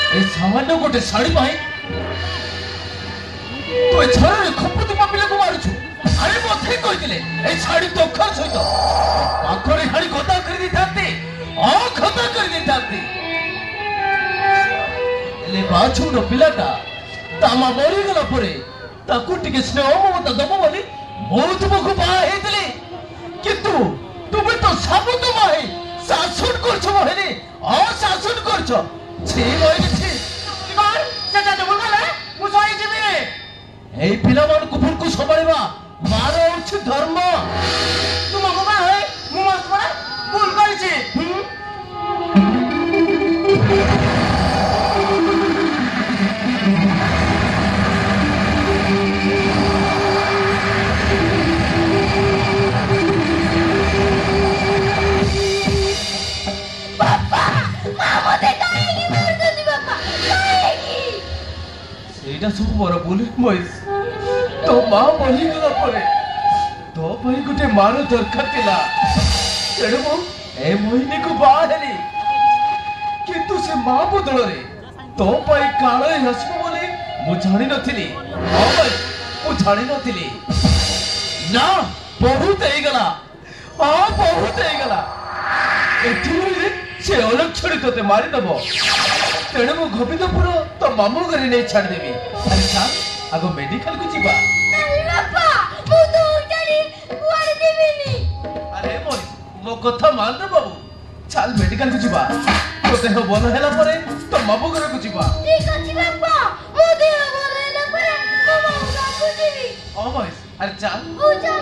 ए सामान्य गोटे साड़ी भाई तो छाड़े खपत पिला को मारुछु अरे मथे कहितले ए साड़ी तो खर सहित पाखरे हाड़ी गदा कर दी थाते आ गदा कर दी थाते ले बाछु नो पिलाटा तामा मरी गला परे ताकू टिके स्नेह ममता दबो बोली बहुत मुख बा हेतले किंतु तुमे तो साबुत माहे शासन करछो मोहनी आ शासन करछो छी मोहनी छी कौन चाचा तो बोल गले मु सोई जिबे ए पिला मान को फुल संभाळबा मारो अछि धर्म तू मगो बा है मु मस्त पड़ा भूल करछि पापा मामो दे काहेगी मार दे पापा काहेगी सेटा सब मोर बोली मइस तो मां मरी गला परे तो भाई गुटे मारो दरकार थिला तेरे मो ए मोहिनी को बाहेली किंतु से मां बदल रे तो भाई काळे हसबो बोली मु जानि नथिली हां भाई मु जानि नथिली ना बहुत हे गला हां बहुत हे गला एठी से अलक्षणी तोते मारी दबो तेणे मु गोविंदपुर तो मामू घरे नहीं छाड़ देबी अरे चल आगो मेडिकल को जीवा नहीं पापा मु तो उठानी कुआर देबेनी अरे मो कथा मान रे बाबू चल मेडिकल को जीवा तो देह बोल हैला परे तो मामू घरे को जीवा ठीक अछि पापा मु देह बोल हैला परे मामा को जीवी ओ भाई अरे चल ओ जा